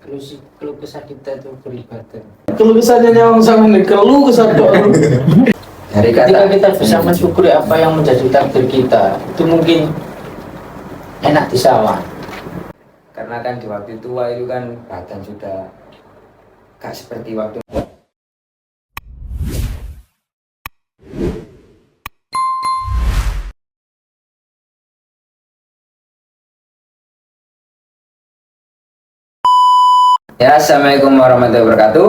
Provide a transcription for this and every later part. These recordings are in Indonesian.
Keluh kesah kita itu beribadah. Keluh kesahnya nyawang sama nih, keluh kesah doang. Dari ketika kita bisa mensyukuri apa yang menjadi takdir kita, itu mungkin enak disawah. Karena kan di waktu tua itu kan badan sudah gak seperti waktu. Ya, assalamualaikum warahmatullahi wabarakatuh.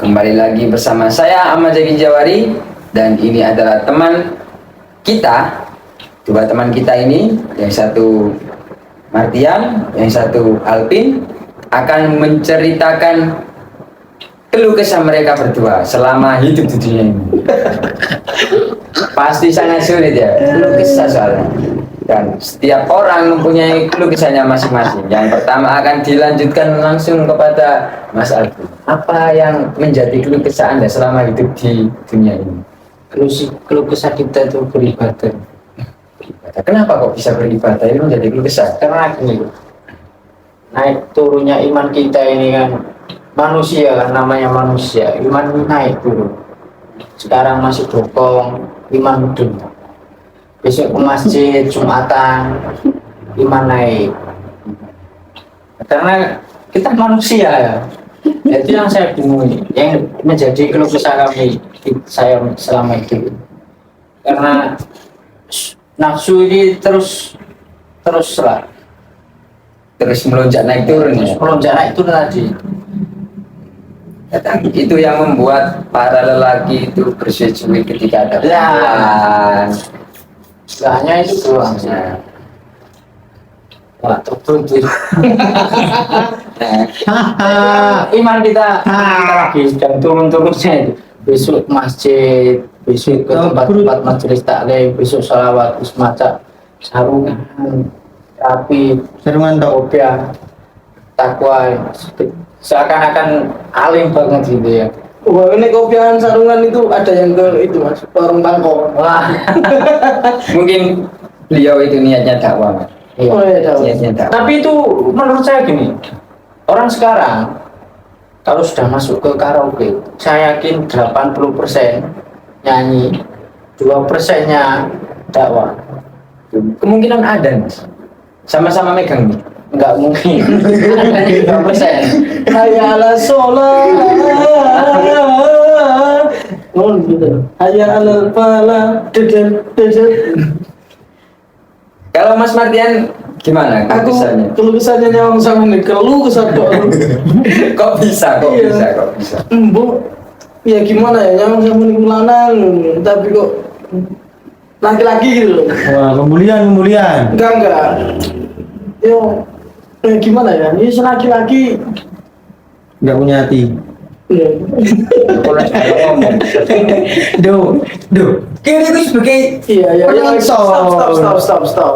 Kembali lagi bersama saya Ahmad Zaki Jawari, dan ini adalah teman kita. Dua teman kita ini, yang satu Martian, yang satu Alpin, akan menceritakan keluh kesah mereka berdua selama hidup di dunia ini. Pasti sangat sulit ya, keluh kesah soalnya. Dan setiap orang mempunyai keluh kesahnya masing-masing. Yang pertama akan dilanjutkan langsung kepada Mas Alpin. Apa yang menjadi keluh kesah Anda selama hidup di dunia ini? Keluh kesah kita itu beribadah. Kenapa kok bisa beribadah itu menjadi keluh kesah? Karena gini, naik turunnya iman kita ini kan manusia, kan namanya manusia, iman naik turun. Sekarang masih bokong, iman mudun. Besok ke masjid Jumatan, iman naik. Karena kita manusia ya. Itu yang saya bingung, yang menjadi keluh kesah kami, saya selama itu. Karena nafsu ini terus melonjak naik turun ya? melonjak naik turun tadi. Itu yang membuat para lelaki itu bersujud ketika ada perempuan. Gak hanya itu doang sih. Wah, tertuntut. Iman kita lagi sedang turun-turunnya itu. Besok masjid, besok ke tempat-tempat majelis taklim, besok sholawat, terus maca sarungan, rapi, Sarungan kopiah, takwa, seakan-akan alim banget gitu ya. Wah, ini kopian sarungan itu ada yang ke itu mas, warung Bangkok. Wah, Mungkin beliau itu niatnya dakwah, Mas. iya. Oh iya, tahu. Niatnya dakwah. Tapi itu menurut saya gini, orang sekarang kalau sudah masuk ke karaoke, saya yakin 80% nyanyi, 2%-nya dakwah. Kemungkinan ada, Mas. Sama-sama megang nih. Enggak mungkin. Ada 2%. Hayya ala sholat. Oh gitu. Hayya ala falah. Dedek. Kalau Mas Martian gimana Aku kesannya? keluh kesahnya nyawang sama nih, keluh kesah doang. Kok bisa? Iya. Kok bisa? Bu, ya gimana ya nyawang sama nih lanang, tapi kok laki-laki gitu loh. Wah, kemuliaan. Enggak. Yo, gimana ya? Ini laki-laki. Nggak punya hati. Ya. Duh. Kiri itu sebagai Iya. Penonton. Stop.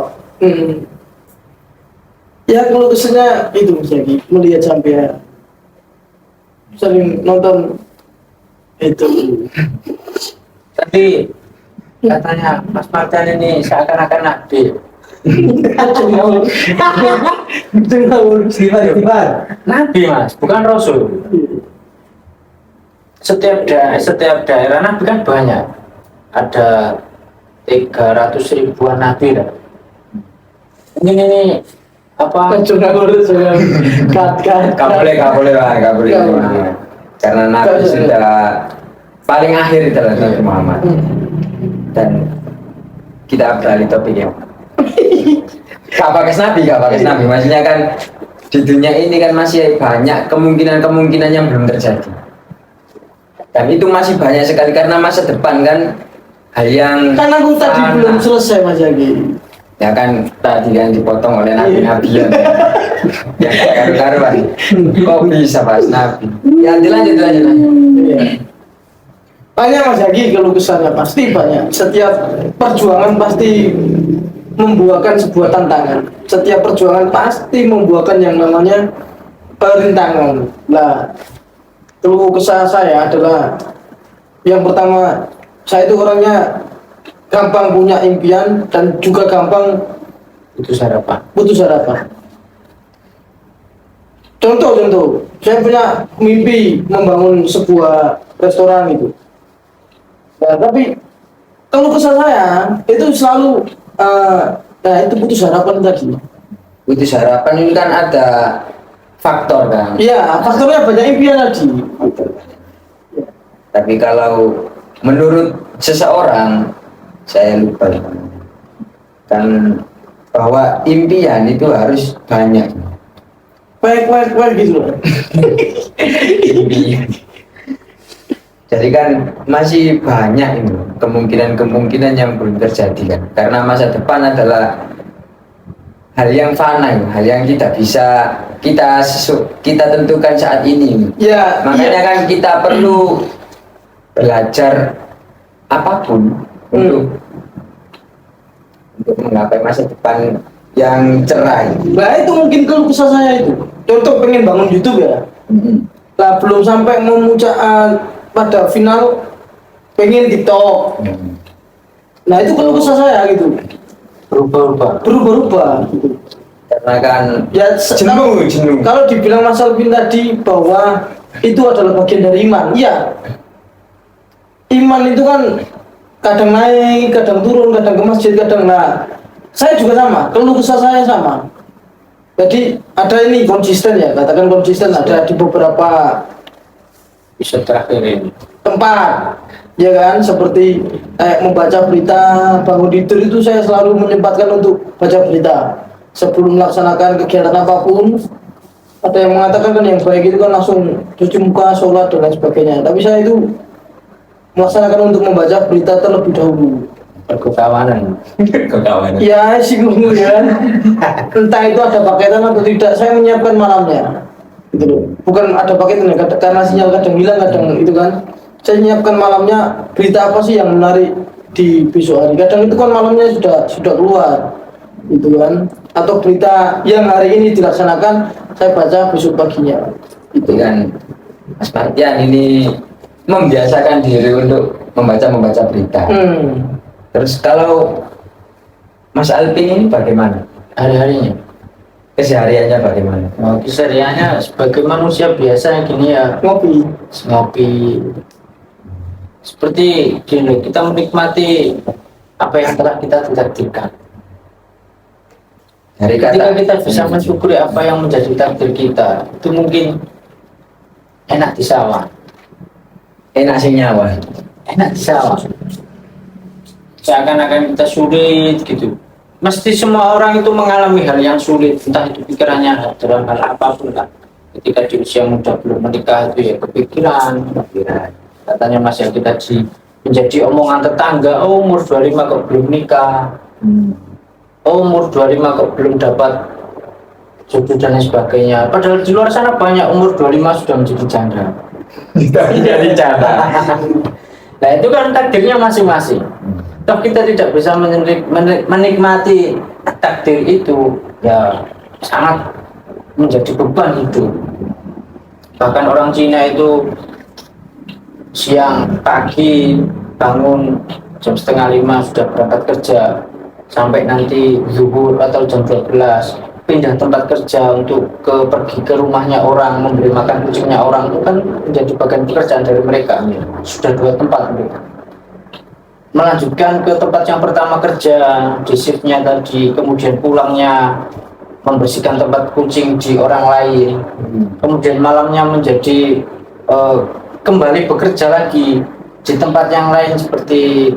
Ya kalau kesannya itu Zaki, melihat sampai sering nonton itu. Tapi katanya Mas Martin ini seakan-akan nabi. Istighfar. Nabi Mas, bukan Rasul. Setiap daerah nabi kan banyak. Ada 300 ribuan nabi lah. Mungkin ini apa? Cuma urus dengan kat. Gak boleh Pak. Karena Nabi sudah paling akhir adalah Nabi Muhammad. Dan kita beralih topik ya. Gak pakai Nabi. Maksudnya kan di dunia ini kan masih banyak kemungkinan yang belum terjadi. Dan itu masih banyak sekali karena masa depan kan hal yang Kan aku tadi sana. belum selesai Mas Zaki. Ya kan tadi kan dipotong oleh nabi-nabian ya karu-karuan. Kok bisa bahas nabi? Ya dilanjut. Iya. Banyak Mas Zaki kalau kesannya pasti banyak. Setiap perjuangan pasti membuahkan sebuah tantangan. Setiap perjuangan pasti membuahkan yang namanya perintangan. Nah, keluh kesah saya adalah yang pertama, saya itu orangnya gampang punya impian dan juga gampang Itu sarapan. putus harapan. Contoh, saya punya mimpi membangun sebuah restoran itu. Nah, tapi kalau kesal saya itu selalu nah itu putus harapan tadi. Putus harapan ini kan ada faktor kan. Iya, faktornya banyak impian tadi. Tapi kalau menurut seseorang, saya lupa kan bahwa impian itu harus banyak. Wek gitu loh. Impian. Jadi kan masih banyak ini kemungkinan yang belum terjadi kan. Karena masa depan adalah hal yang fana, hal yang tidak bisa kita tentukan saat ini. Ya, Makanya iya. kan kita perlu belajar apapun untuk menggapai masa depan yang cerah. Nah itu mungkin kalau kesal saya itu. Contoh pengen bangun YouTube ya. Lah belum sampai memuncak pada final pengen TikTok. Nah itu kalau kesal saya gitu. Berubah-ubah gitu. Karena kan Ya jenuh. kalau dibilang Mas Alvin tadi bahwa itu adalah bagian dari iman. Iya. Iman itu kan kadang naik, kadang turun, kadang ke masjid, kadang nah. Saya juga sama, keluh kesah saya sama. Jadi ada ini konsisten ya, katakan konsisten ada di beberapa Bisa terakhir ini. tempat, ya kan, seperti membaca berita, bangun tidur itu saya selalu menyempatkan untuk baca berita sebelum melaksanakan kegiatan apapun. Ada yang mengatakan kan yang baik itu kan langsung cuci muka, sholat dan lain sebagainya. Tapi saya itu melaksanakan untuk membaca berita terlebih dahulu. Perkekawanan. Ya sih kemudian entah itu ada paketan atau tidak, saya menyiapkan malamnya gitu loh. Bukan ada paketan ya, karena sinyal kadang hilang kadang itu kan, saya menyiapkan malamnya berita apa sih yang menarik di besok hari. Kadang itu kan malamnya sudah keluar gitu kan, atau berita yang hari ini dilaksanakan saya baca besok paginya. Itu kan Mas Martian ini membiasakan diri untuk membaca berita. Terus kalau Mas Alvin ini bagaimana? Hari-harinya. Kesehariannya bagaimana? Mau kesehariannya sebagai manusia biasa gini ya, ngopi. Seperti gini, kita menikmati apa yang telah kita takdirkan. Dari Ketika kata kita bisa mensyukuri apa yang menjadi takdir kita, itu mungkin enak di sawah. enak sing nyawa. Enak di sawah. Seakan-akan kita sulit gitu. Mesti semua orang itu mengalami hal yang sulit, entah itu pikirannya dalam hal apapun lah. Ketika di usia muda belum menikah itu ya kepikiran. Katanya masih kita menjadi omongan tetangga, oh umur 25 kok belum nikah. Oh umur 25 kok belum dapat jodoh dan lain sebagainya. Padahal di luar sana banyak umur 25 sudah menjadi janda. Jadi janda. Nah itu kan takdirnya masing-masing. Toh kita tidak bisa menikmati takdir itu, ya sangat menjadi beban hidup. Bahkan orang Cina itu siang pagi bangun jam 4:30 sudah berangkat kerja, sampai nanti zuhur atau jam 12 pindah tempat kerja untuk pergi ke rumahnya orang, memberi makan kucingnya orang. Itu kan menjadi bagian pekerjaan dari mereka. Sudah 2 tempat mereka. Melanjutkan ke tempat yang pertama kerja di shiftnya tadi, kemudian pulangnya membersihkan tempat kucing di orang lain, kemudian malamnya menjadi kembali bekerja lagi di tempat yang lain seperti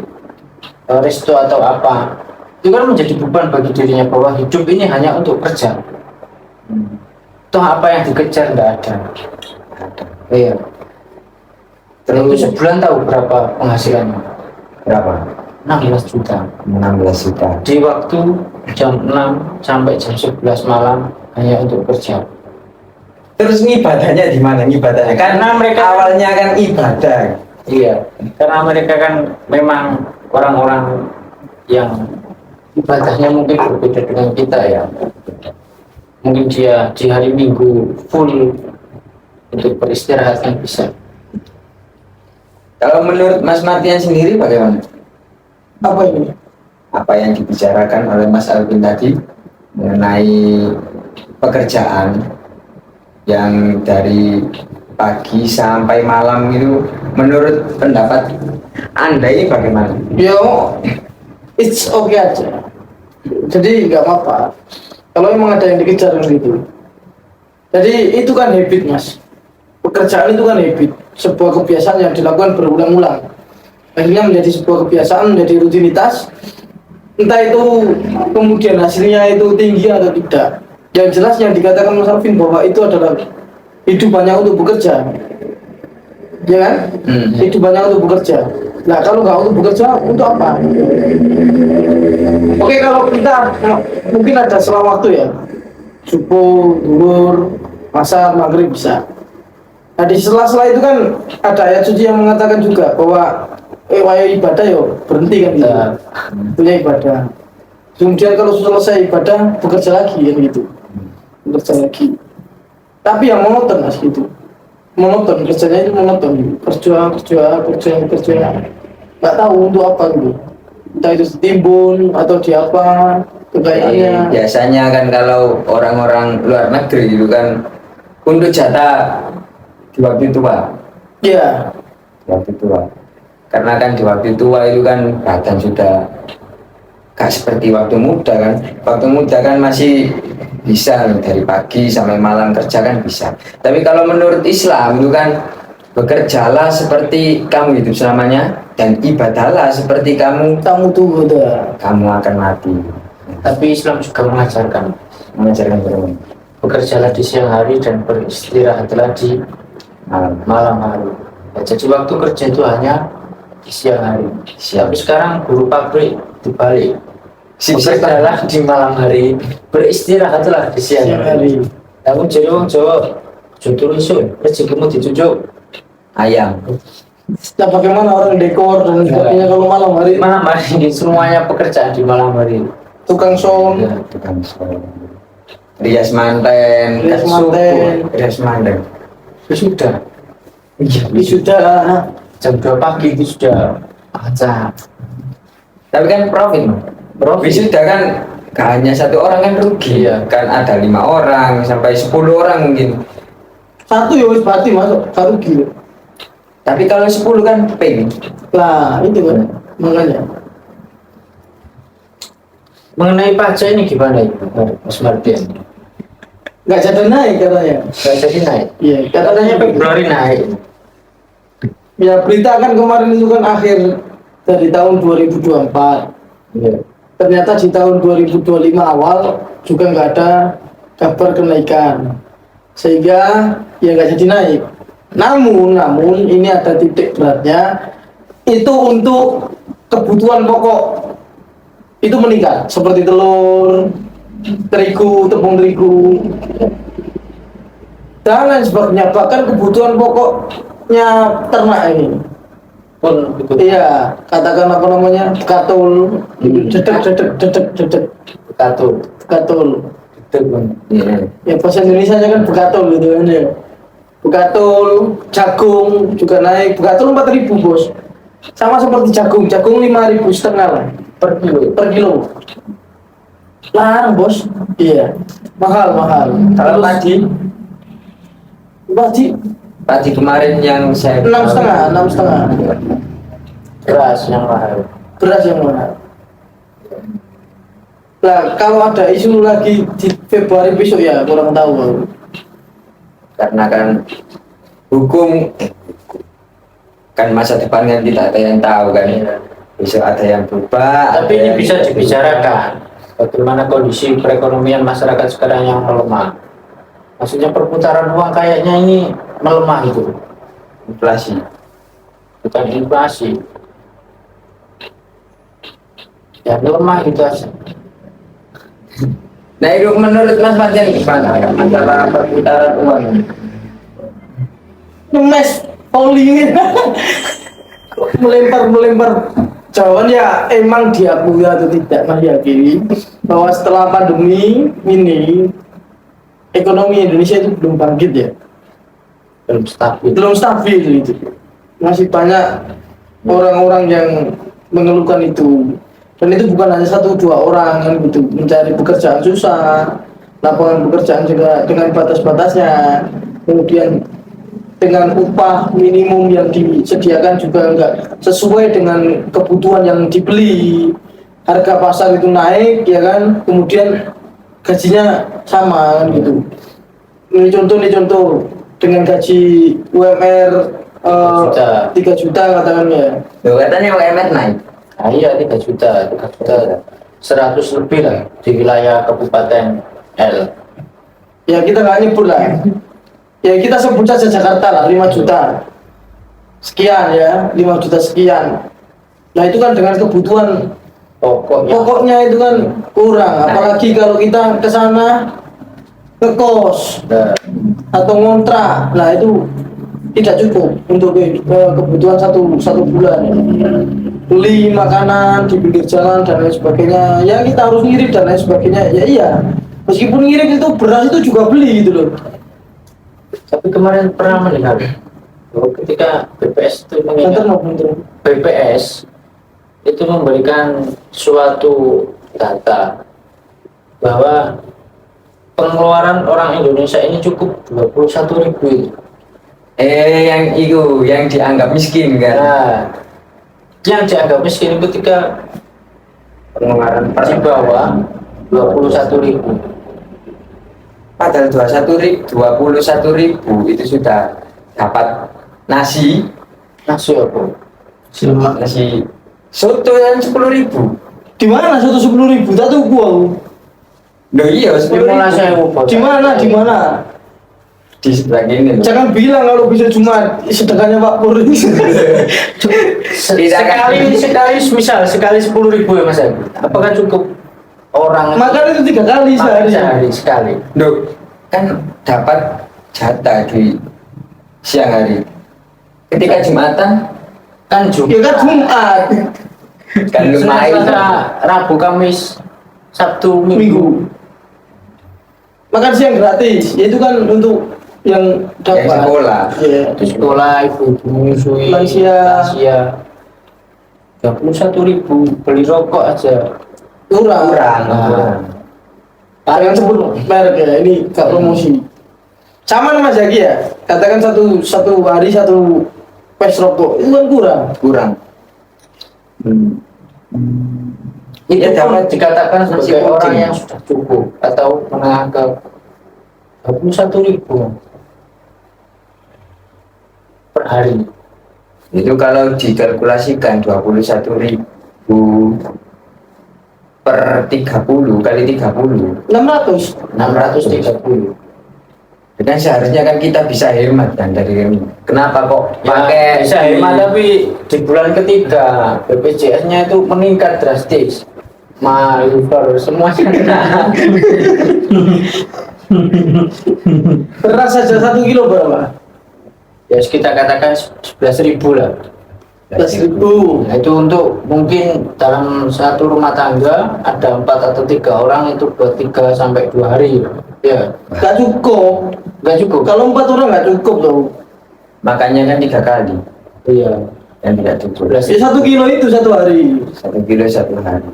resto atau apa. Itu kan menjadi beban bagi dirinya bahwa hidup ini hanya untuk kerja. Toh apa yang dikejar nggak ada. Iya. Terus sebulan tahu berapa penghasilannya? Berapa? 16 juta. 16 juta. Di waktu jam 6 sampai jam 11 malam hanya untuk kerja. Terus ngibadahnya di mana ngibadahnya? Karena mereka awalnya kan ibadah. Iya, karena mereka kan memang orang-orang yang ibadahnya mungkin berbeda dengan kita ya. Mungkin dia di hari Minggu full untuk beristirahat kan bisa. Kalau menurut Mas Martian sendiri bagaimana? Apa ini? Apa yang dibicarakan oleh Mas Alvin tadi mengenai pekerjaan yang dari pagi sampai malam itu, menurut pendapat Anda ini bagaimana? Yo, it's okay aja. Jadi nggak apa-apa. Kalau memang ada yang dikejar gitu. Jadi itu kan habit mas. Pekerjaan itu kan habit. Sebuah kebiasaan yang dilakukan berulang-ulang. Akhirnya menjadi sebuah kebiasaan, menjadi rutinitas. Entah itu kemudian hasilnya itu tinggi atau tidak. Yang jelas yang dikatakan Mas Alvin bahwa itu adalah hidupannya untuk bekerja. Ya kan? Hidupannya untuk bekerja. Nah kalau nggak untuk bekerja, untuk apa? Oke, kalau kita mungkin ada selang waktu ya, subuh, duhur, asar, maghrib bisa. Nah di sela-sela itu kan ada ayat suci yang mengatakan juga bahwa wayo ibadah yo berhenti kan kita punya ibadah. Kemudian kalau selesai ibadah bekerja lagi kan gitu, bekerja lagi. Tapi yang monoton mas gitu, monoton kerjanya itu monoton, kerja, nggak tahu untuk apa gitu. Entah itu timbun atau di apa kekayaannya. Biasanya kan kalau orang-orang luar negeri itu kan untuk jatah di waktu tua. Iya. Di waktu tua. Karena kan di waktu tua itu kan badan sudah gak seperti waktu muda kan. Waktu muda kan masih bisa dari pagi sampai malam kerja kan bisa. Tapi kalau menurut Islam itu kan bekerjalah seperti kamu hidup selamanya dan ibadahlah seperti kamu Tuh udah. kamu akan mati. Tapi Islam juga mengajarkan Bermain. bekerjalah di siang hari dan beristirahatlah di malam hari. Ya, jadi waktu kerja itu hanya di siang hari. Tapi sekarang guru pabrik dibalik. Bekerjalah di malam hari, beristirahatlah di siang hari. Namun jadi orang Jawa, jujur isu, rezekimu dicucuk ayam. Nah bagaimana orang dekor dan sebagainya kalau malam hari? Malam hari semuanya pekerjaan di malam hari. Tukang som, Ya, tukang sol. Rias manten, Rias manten. rias manten. Sudah. ini sudah Jam 2 pagi itu sudah acak. Tapi kan profit, Mas. Profit sudah kan gak hanya satu orang kan rugi. Iya. Kan ada 5 orang sampai 10 orang mungkin. satu ya wis pati masuk satu kilo. Tapi kalau 10 kan pay. Lah itu kan makanya. Mengenai pajak ini gimana Ibu, Mas Mardian? Nggak jadi naik katanya. Gak jadi naik. Iya Katanya Februari naik. Ya berita kan kemarin itu kan akhir dari tahun 2024. Iya. Ternyata di tahun 2025 awal juga nggak ada kabar kenaikan, sehingga ya nggak jadi naik. Namun ini ada titik beratnya, itu untuk kebutuhan pokok itu meningkat seperti telur, terigu, tepung terigu dan lain sebagainya. Bahkan kebutuhan pokoknya ternak ini Pun ikut iya, katakan apa namanya, katul, dedek, katul. katul. Itu pun. Iya. Ya bahasa Indonesia kan bekatul gitu kan ya. Bekatul, jagung juga naik. Bekatul 4.000 bos. Sama seperti jagung 5.500 lah Per kilo. per kilo. Larang bos. Iya, mahal. Kalau padi, Padi padi kemarin yang saya 6,5. Beras yang mahal. Beras yang mahal. Nah, kalau ada isu lagi di Februari besok ya kurang tahu. karena kan hukum kan masa depan kan tidak ada yang tahu kan. Besok ada yang berubah. Tapi ada ini yang bisa tidak dibicarakan bagaimana kondisi perekonomian masyarakat sekarang yang melemah. Maksudnya perputaran uang kayaknya ini melemah itu, berubah. Inflasi. bukan inflasi. Ya melemah gitu aja. Nah itu menurut Mas Mardian gimana ya masalah perputaran uang? Ngemes Pauline melempar jawaban ya emang diakui atau tidak Mas Yaki bahwa setelah pandemi ini ekonomi Indonesia itu belum bangkit ya, belum stabil gitu. Masih banyak orang-orang yang mengeluhkan itu, dan itu bukan hanya 1-2 orang kan gitu, mencari pekerjaan susah, lapangan pekerjaan juga dengan batas-batasnya, kemudian dengan upah minimum yang disediakan juga enggak sesuai dengan kebutuhan yang dibeli, harga pasar itu naik ya kan, kemudian gajinya sama kan gitu. Ini contoh dengan gaji UMR 3 juta katakan ya. Loh, katanya UMR naik. Nah, iya 3 juta 100 lebih lah di wilayah Kabupaten L. Ya kita nggak nyebut lah. Ya kita sebut saja Jakarta lah 5 juta sekian ya, 5 juta sekian. Nah itu kan dengan kebutuhan pokoknya itu kan kurang, apalagi kalau kita ke sana ngekos Nah, atau ngontrak, nah itu tidak cukup untuk kebutuhan satu bulan. Beli makanan di pinggir jalan dan lain sebagainya, ya kita harus ngirit dan lain sebagainya. Ya iya, meskipun ngirit itu beras itu juga beli gitu loh. tapi kemarin pernah melihat bahwa ketika BPS itu Bentar, mengingat bentar. BPS itu memberikan suatu data bahwa pengeluaran orang Indonesia ini cukup 21.000. Yang itu yang dianggap miskin kan. Nah, yang dianggap miskin ketika Pengeluaran di bawah 21.000. Padahal 21.000 itu sudah dapat nasi Nasi apa? nasi soto yang 10.000. Di mana 110.000? Tak tuh gua. Loh iya 10.000. Di mana? Di mana? Di sebelah ini loh. Jangan bilang kalau bisa cuma sedekahnya Pak Pur. sekali 10.000 ya Mas Agus. Apakah cukup orang Makan itu 3 kali makan sehari. sehari sekali? Loh, kan dapat jatah di siang hari. Ketika Jumatan Kan Ya kan Jumat, kan Senin, lumayan. Selasa, Rabu, Kamis, Sabtu, Minggu. Minggu. Makan siang gratis. Ya itu kan untuk yang dapat. Yang sekolah. Iya. Di sekolah ibu-ibu menyusui Lansia. 21.000 beli rokok aja. Kurang. Nah, Jangan sebut merek ya, ini gak promosi. Sama Mas Zaki ya, katakan satu hari satu pes rokok itu kan kurang. itu Ya, pun dapat dikatakan nasi sebagai orang kucing. yang sudah cukup atau menengah ke 21.000 per hari. Itu kalau dikalkulasikan 21.000 per 30 kali 30 600. 630. dan seharusnya kan kita bisa hemat kan dari ini. Kenapa kok Pakai pakai bisa hemat, tapi di bulan ketiga BPJS-nya itu meningkat drastis. Malufer semuanya kena. Beras saja 1 kilo berapa? Ya kita katakan 11.000 lah. 11.000. Nah, itu untuk mungkin dalam satu rumah tangga ada 4 atau 3 orang itu buat 3 sampai 2 hari. Ya, Gak cukup. nggak cukup. Kalau 4 orang gak cukup loh. makanya kan 3 kali Iya. yang tidak cukup. Ya 1 kilo itu 1 hari. 1 kilo 1 hari.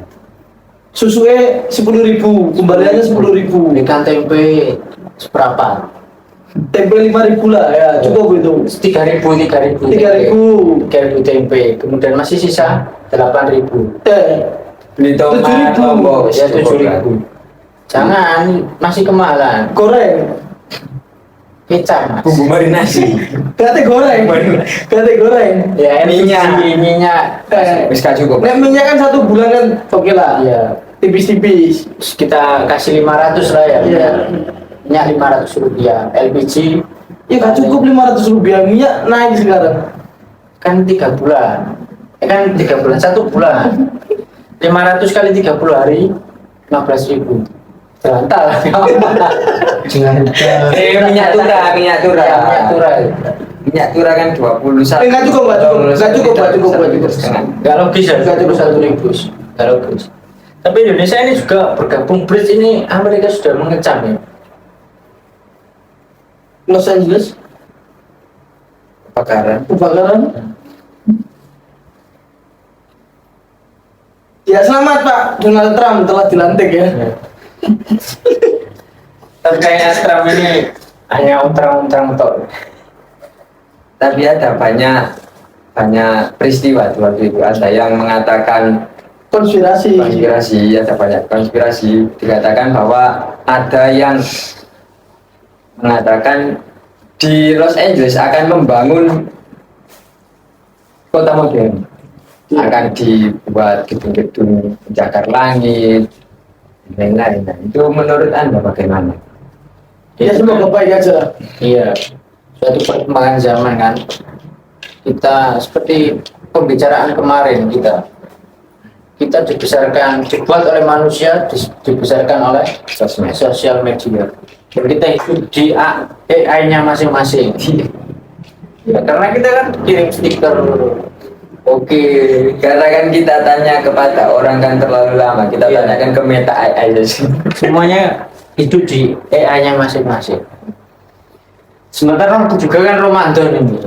Susunya 10.000, kembaliannya 10.000. Ikan tempe seberapa? Tempe 5.000 lah ya, cukup itu. 3.000 3.000. tempe, kemudian masih sisa 8.000. Beli tomat 7.000. lombok Ya 7.000. Jangan masih kemahalan. Goreng. Kecap Mas. bumbu marinasi. Kate goreng. Kate goreng. Ya Minyak. minyak. Wis gak cukup. Nek minyak kan 1 bulan kan oke lah. Iya. Tipis-tipis. Terus kita kasih 500 lah ya. Iya. Minyak 500 rupiah. LPG Ya gak cukup 500 rupiah, minyak naik sekarang. kan 3 bulan. Kan 3 bulan, 1 bulan. 500 kali 30 hari 15.000. Bantal. Minyak turah. Minyak turah. Minyak turah kan 21. Nggak cukup. Gak logis ya, gak cukup 1.000. Gak logis. Tapi Indonesia ini juga bergabung BRICS ini, Amerika sudah mengecam ya. Los Angeles, kebakaran. Ya selamat Pak, Donald Trump telah dilantik ya. Terkait Trump ini hanya unterang-unterang tok. Tapi ada banyak peristiwa waktu itu. Ada yang mengatakan konspirasi. ada banyak konspirasi. Dikatakan bahwa ada yang mengatakan di Los Angeles akan membangun kota modern, akan dibuat gedung-gedung pencakar langit dan lain-lain. Nah, itu menurut Anda bagaimana? Ya semoga baik aja. Iya, suatu perkembangan zaman kan. Kita seperti pembicaraan kemarin kita dibuat oleh manusia, dibesarkan oleh sosial media. Dan kita hidup di AI-nya masing-masing. Ya, karena kita kan kirim stiker. Oke, karena kan kita tanya kepada orang kan terlalu lama, kita Iya. tanyakan ke Meta AI aja. Semuanya hidup di AI-nya masing-masing. Sementara waktu juga kan Ramadan ini.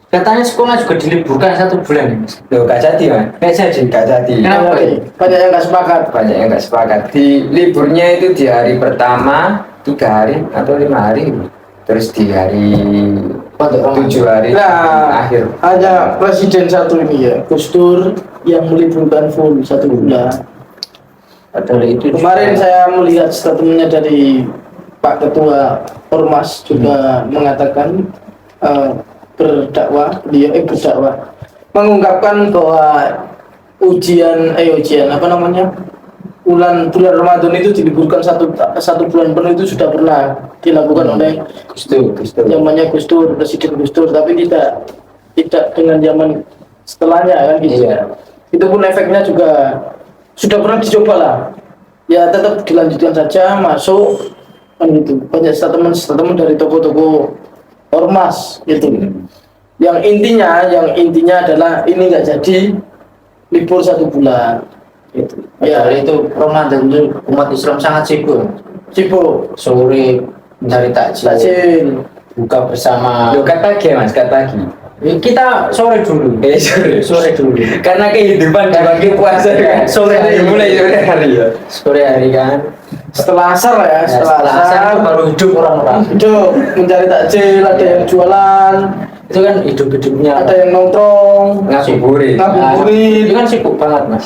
Katanya sekolah juga diliburkan 1 bulan ini. Loh, gak jadi mas? Gak jadi. Kenapa? Banyak yang nggak sepakat. Banyak yang gak sepakat. Di liburnya itu di hari pertama 3 hari atau 5 hari, terus di hari 7 hari Nah, akhir. hanya presiden satu ini ya, Gus Dur yang meliburkan full 1 bulan. Padahal itu Kemarin saya melihat statementnya dari Pak Ketua Ormas juga mengatakan berdakwah mengungkapkan bahwa ujian apa namanya bulan Ramadan itu diliburkan satu bulan penuh itu sudah pernah dilakukan oleh Gus Dur. zamannya Gus Dur, Presiden Gus Dur, tapi tidak dengan zaman setelahnya kan gitu. Iya. Itu pun efeknya juga sudah pernah dicoba lah. Ya tetap dilanjutkan saja, masuk kan gitu. Banyak statement dari toko-toko ormas gitu. Yang intinya adalah ini nggak jadi libur 1 bulan. Gitu. Ya itu Ramadan itu umat Islam sangat sibuk. Sore mencari takjil, buka bersama. Loh, kan pagi ya mas, kan pagi. Kita sore dulu. Sore dulu. Karena kehidupan dibagi puasa kan. Sore hari. Mulai sore hari ya. Sore hari kan. Setelah asar ya, setelah asar asar itu baru hidup orang-orang. hidup mencari takjil, ada yang jualan, Itu kan hidup-hidupnya. ada yang nongkrong, Ngabuburit. ngabuburit. Itu kan sibuk banget mas.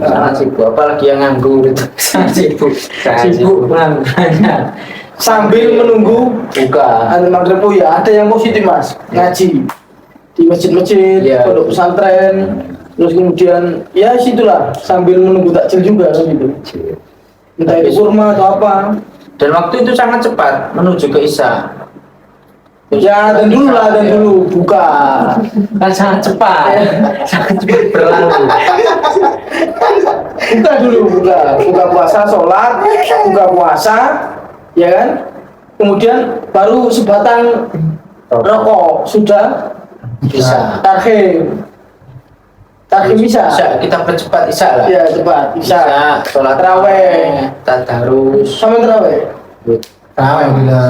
Sangat sibuk. Apalagi yang nganggur itu sangat sibuk. Sibuk penganggurannya. Sambil menunggu Buka. ada maghrib. Oh ya, ada yang positif mas, ngaji di masjid-masjid, Iya. pondok pesantren, terus kemudian ya situlah sambil menunggu takjil juga kan gitu. Entah itu kurma atau apa. Dan waktu itu sangat cepat menuju ke Isya. Ya dan dulu buka. Kan sangat cepat. Sangat cepat berlalu. Buka puasa, sholat, buka puasa, ya kan? Kemudian baru sebatang rokok sudah Bisa. tarhim bisa. Kita percepat Isya lah. Ya cepat bisa. Sholat Taraweh. tadarus. Sama terawih. Taraweh bila.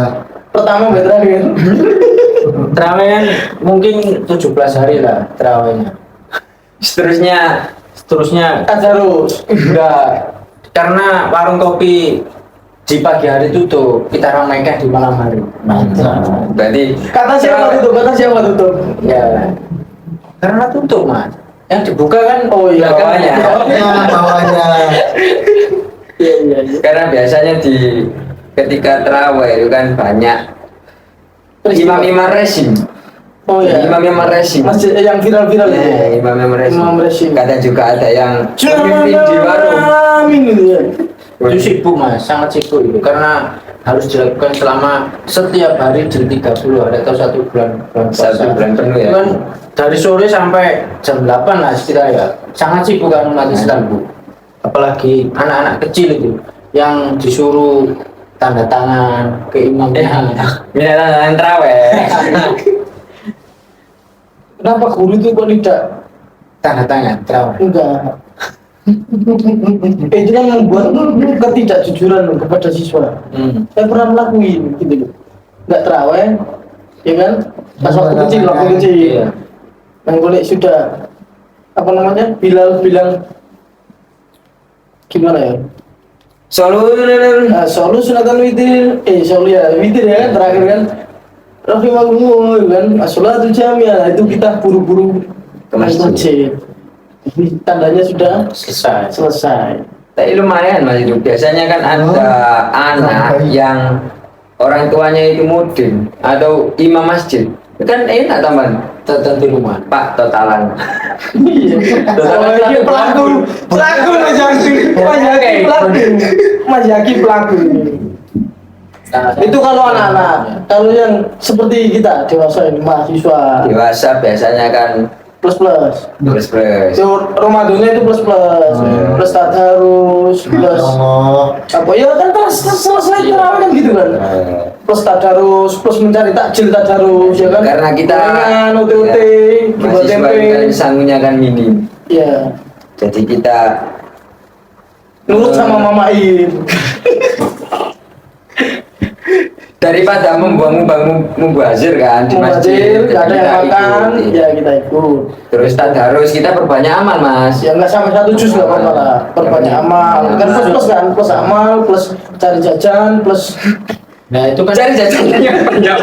Pertama sampai terakhir. Taraweh kan mungkin 17 hari lah tarawehnya. Seterusnya Tadarus. enggak, karena warung kopi di pagi hari tutup, kita ramaikan di malam hari. Berarti Kata siapa tutup? Ya, karena tutup mas. Yang dibuka kan Oh iya. bawahnya. Bawahnya. Iya. Karena biasanya ketika terawih itu kan banyak imam-imam resim. Oh iya. Imam-imam resim. Masjid yang viral-viral Ya, itu. imam-imam Imam resim. resim. Kadang juga ada yang memimpin di warung. Amin gitu ya. itu sibuk mas, sangat sibuk itu karena harus dilakukan selama setiap hari di 30 hari atau 1 bulan puasa. 1 bulan penuh ya. Itu kan dari sore sampai jam 8 lah sekitar ya, sangat sibuk kan umat Islam bu. Apalagi anak-anak kecil itu yang disuruh tanda tangan ke imamnya. Minat terawih. Kenapa guru itu kok tidak Tanda tangan terawih. enggak? Itu kan membuat ketidakjujuran loh kepada siswa. Saya pernah melakukan gitu loh. Enggak terawih, ya kan? Pas waktu kecil. Iya. Yang boleh sudah apa namanya? Bilal bilang gimana ya? Solu sunatan witir, solu ya witir ya terakhir kan. Rahimahumullah kan, as-sholatu jamiah itu kita buru-buru Ke masjid. Ini tandanya sudah selesai. Tapi lumayan Mas itu. Biasanya kan ada anak yang orang tuanya itu mudin atau imam masjid. Kan enak teman. Tetap di rumah. Pak totalan. Oh, ini pelaku Mas Yaki pelaku. Nah, Itu kalau anak-anak, kalau yang seperti kita dewasa ini mahasiswa Dewasa biasanya kan plus. plus. Itu Ramadannya itu plus. Plus tadarus, plus apa ya kan selesai terawih kan gitu kan. Plus tadarus, plus mencari takjil tadarus ya kan. Karena kita Gorengan, UT, buat mahasiswa tempe. kan sangunya kan minim. Iya. Jadi kita Nurut sama Mama In. daripada membuang mubazir kan di masjid, Mubazir, gak ada jadi yang kita makan, ikut. ya kita ikut. Terus tadarus kita perbanyak amal Mas. Ya nggak sampai 1 juz nggak apa-apa lah. Perbanyak amal, kan plus kan, plus amal, plus cari jajan, plus nah itu kan Cari jajannya yang banyak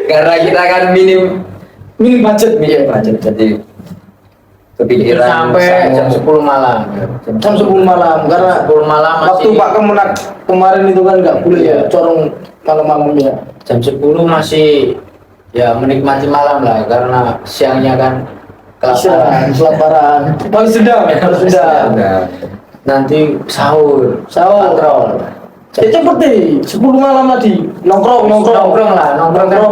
karena kita kan minim budget. budget jadi itu kepikiran sampai jam 10 malam. Jam 10 malam karena 10 malam waktu masih Pak Kemenak kemarin itu kan nggak boleh ya corong malam-malam ya. jam 10 masih ya menikmati malam lah karena siangnya kan kelaparan. Kelaparan. Balas dendam. Nah, Nanti sahur, Sahur. patrol. Ya cepet deh, 10 malam tadi nongkrong Nongkrong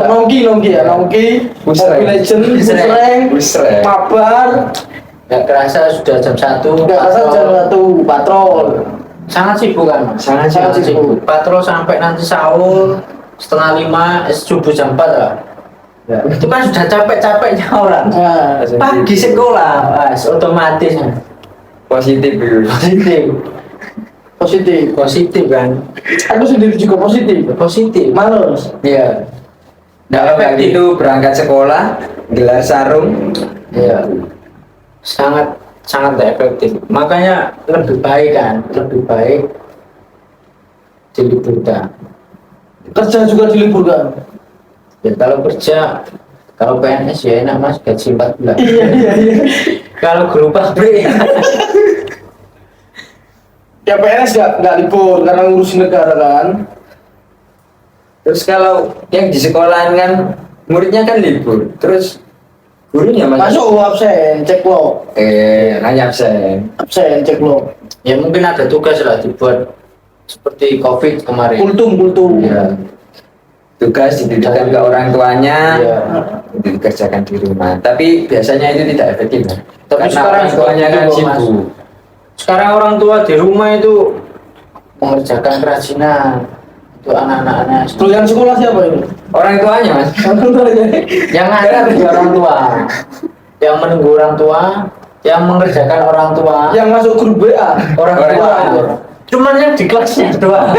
nongki ya nongki Musreng. Mobile Legend Musreng. musreng mabar Gak kerasa sudah jam 1 nggak asal jam 1 patrol. sangat sibuk kan Mas? Sangat sibuk. Patrol sampai nanti sahur setengah 5 subuh jam 4 lah ya. Itu kan sudah capek-capeknya orang Nah, pagi sekolah Mas, otomatis positif itu. positif kan aku sendiri juga positif males iya Kalau kayak efektif. gitu berangkat sekolah gelar sarung Iya, sangat tidak efektif. Makanya lebih baik diliburkan. kerja juga diliburkan. Ya kalau PNS ya enak Mas, gaji 4 bulan. iya Kalau guru pabrik ya PNS nggak libur karena ngurusin negara kan. terus kalau yang di sekolahan kan muridnya kan libur terus gurunya Masuk absen cek lo hanya absen cek lo ya mungkin ada tugas lah dibuat seperti COVID kemarin. kultum Ya, tugas dititipkan ke orang tuanya Iya. itu dikerjakan di rumah tapi biasanya itu tidak efektif kan? Tapi Karena sekarang orang tuanya kan juga, Mas. sibuk. Sekarang orang tua di rumah itu mengerjakan kerajinan untuk anak-anaknya. Kalau yang sekolah siapa ini? Orang tuanya Mas Orang tuanya. Yang ada di orang tua, yang menunggu orang tua, yang mengerjakan orang tua, Yang masuk grup WA. orang Orang tua. tua. Cuman yang di kelasnya doang.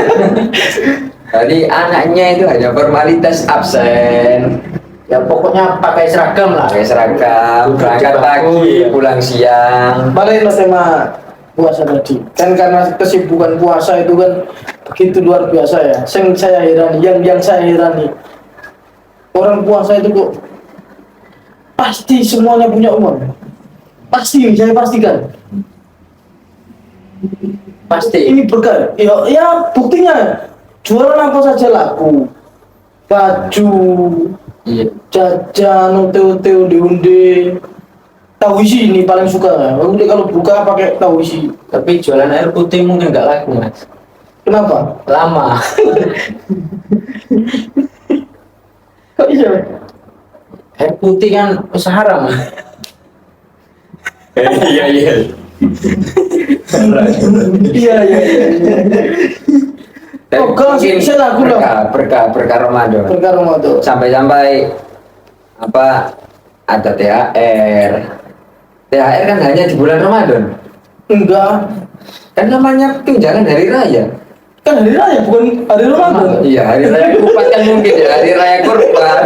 jadi anaknya itu hanya formalitas absen Ya pokoknya pakai seragam lah. pakai seragam Duduk berangkat di bangku, pagi ya. pulang siang Balik ke tema puasa tadi. Kan karena kesibukan puasa itu kan begitu luar biasa ya. Yang saya herani, orang puasa itu kok pasti semuanya punya uang. Pasti, saya pastikan. Pasti. Ini berkah. Ya buktinya jualan apa saja laku. Baju, Iya. jajan, unt, undi-undi. Tahu isi ini paling suka. Aku kalau buka pakai tahu isi. Tapi jualan air putih mungkin nggak laku Mas. Kenapa? Lama. Kok bisa? Air putih kan usaha haram. Mas. iya Iya. Oh, kalau mungkin saya laku dong. berkah Ramadan Berkah Ramadan. sampai apa ada THR kan hanya di bulan Ramadan Enggak. kan namanya tunjangan hari raya Kan hari raya bukan hari Ramadan. iya hari raya kurban kan mungkin ya hari raya kurban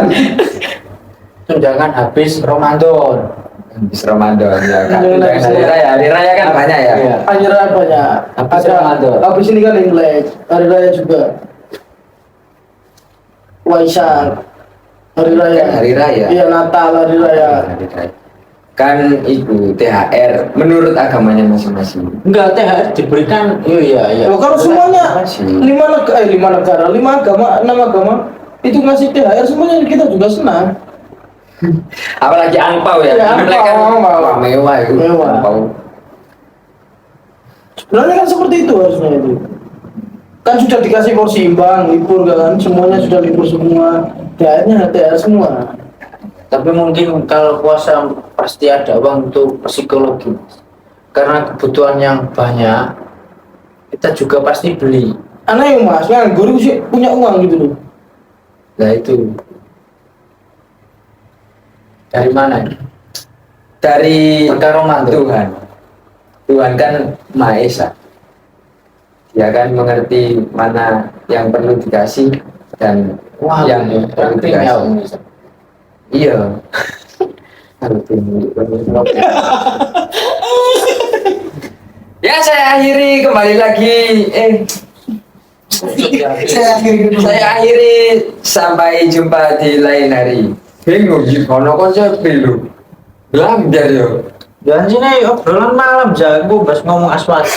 Tunjangan habis Ramadan. Habis Ramadan ya kan. Menjelang Hari raya kan banyak ya. Iya. Hari raya banyak. Habis Ada Ramadan. habis ini kan Imlek, hari raya juga. Waisak, hari raya. Kan hari raya. Iya, Natal, hari raya. Hari raya. Kan itu THR menurut agamanya masing-masing. Enggak, THR diberikan, iya. Loh, kalau semuanya Masih. 5 negara, 5 agama, 6 agama itu ngasih THR semuanya kita juga senang. Apalagi angpau ya. Ya, Imlek kan angpau. wah, mewah itu. Mewah. Angpau. Sebenarnya kan seperti itu harusnya itu. Kan sudah dikasih porsi imbang, libur kan, semuanya sudah libur semua. THR-nya THR semua. Tapi mungkin kalau puasa pasti ada uang untuk psikologi. Karena kebutuhan yang banyak, kita juga pasti beli. Aneh ya mas, nganggur sih punya uang gitu loh. Nah itu dari mana? Dari Perkara mantu. Tuhan. Tuhan kan Maha Esa. Dia kan mengerti mana yang perlu dikasih dan Wah, yang perlu kriminal. dikasih. Iya. Ya saya akhiri kembali lagi. Saya akhiri sampai jumpa di lain hari. Bingung gimana konsep lu? Belajar yo. Dan sini obrolan malam jago, bas ngomong asmara.